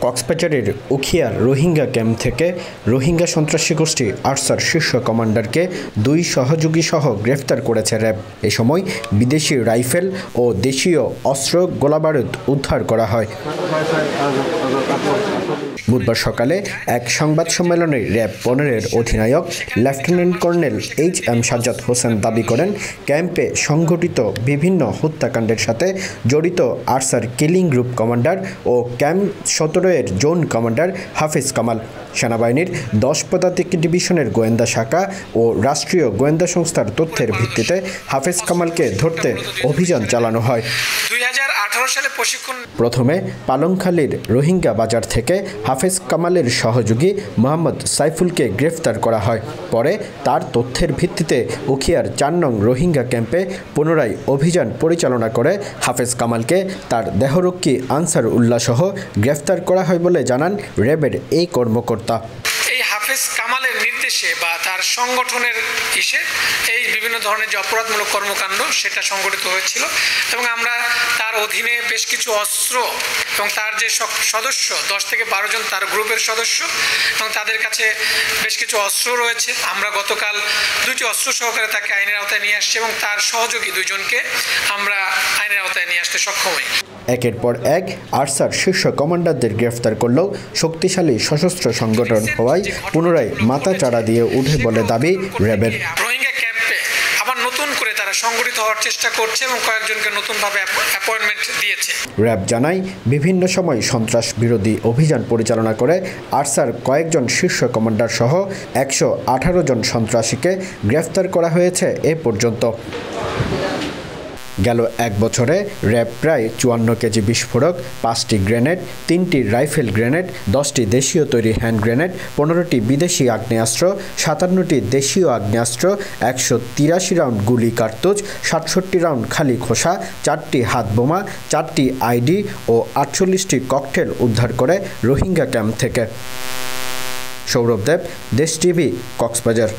কক্সবাজারের উখিয়ার রোহিঙ্গা ক্যাম্প থেকে রোহিঙ্গা সন্ত্রাসী গোষ্ঠী আরসার শীর্ষ কমান্ডারকে 2 সহযোগী সহ গ্রেফতার করেছে র্যাব। এ সময় বিদেশি রাইফেল ও দেশীয় অস্ত্র গোলাবারুদ উদ্ধার করা হয়। বুধবার সকালে এক সংবাদ সম্মেলনে র্যাব 15-এর অধিনায়ক lieutenant colonel HM Sajjad Hossain দাবি করেন, ক্যাম্পে সংঘটিত বিভিন্ন হত্যাকাণ্ডের সাথে জড়িত আরসার কিলিং গ্রুপ কমান্ডার ও ক্যাম্প 17-এর জোন কমান্ডার হাফিজ কামাল, সেনাবাহিনীর 10 পদাতিক ডিভিশনের গোয়েন্দা শাখা ও রাষ্ট্রীয় গোয়েন্দা সংস্থার তথ্যের ভিত্তিতে হাফিজ কামালকে ধরতে অভিযান চালানো হয়। 2018 সালে প্রথমে পালংখালীর রোহিঙ্গা বাজার থেকে হাফিজ কামালের সহযোগী মোহাম্মদ সাইফুলকে গ্রেফতার করা হয়। পরে তার তথ্যের ভিত্তিতে উখিয়ার 4 নং রোহিঙ্গা ক্যাম্পে পুনরায় অভিযান পরিচালনা করে হাফিজ কামালকে তার দেহরক্ষী আনসার উল্লাহ সহ গ্রেফতার করা হয় বলে জানান র্যাবের এই কর্মকর্তা। এই হাফিজ কামালের নির্দেশে বা তার সংগঠনের এই বিভিন্ন ধরনের যে অপরাধমূলক কর্মকাণ্ড সেটা সংগঠিত হয়েছিল এবং আমরা তার অধীনে বেশ কিছু অস্ত্র এবং তার যে সদস্য 10 থেকে 12 জন তার গ্রুপের সদস্য এবং তাদের কাছে বেশ কিছু অস্ত্র রয়েছে। আমরা গতকাল 2টি অস্ত্র সহকারে তাকে আইনের আওতায় নিয়ে আসছি এবং তার সহযোগী 2 জনকে আমরা আইনের আওতায় নিয়ে আসতে সক্ষম হই। একের পর এক আরসার শীর্ষ কমান্ডারদের গ্রেফতার করলেও শক্তিশালী সশস্ত্র সংগঠন হওয়ায় পুনরায় মাথা চাড়া দিয়ে উঠে বলে দাবি র্যাবের। রোহিঙ্গা ক্যাম্পে আবার নতুন করে তারা সংগঠিত হওয়ার চেষ্টা করছে এবং কয়েকজনকে নতুনভাবে অ্যাপয়েন্টমেন্ট দিয়েছে। র্যাব জানায়, বিভিন্ন সময় সন্ত্রাস বিরোধী অভিযান পরিচালনা করে আরসার কয়েকজন শীর্ষ কমান্ডার সহ 118 জন সন্ত্রাসীকে গ্রেফতার করা হয়েছে এ পর্যন্ত। গেল 1 বছরে র্যাব প্রায় 54 কেজি বিস্ফোরক, 5টি গ্রেনেড, 3টি রাইফেল গ্রেনেড, 10টি দেশীয় তৈরি হ্যান্ড গ্রেনেড, 15টি বিদেশি আগ্নেয়াস্ত্র, 57টি দেশীয় আগ্নেয়াস্ত্র, 183 রাউন্ড গুলি কার্তুজ, 67 রাউন্ড খালি খোসা, 4টি হাত বোমা, 4টি আইডি ও 48টি ককটেল উদ্ধার করে রোহিঙ্গা ক্যাম্প থেকে। সৌরভ দেব, দেশ টিভি, কক্সবাজার।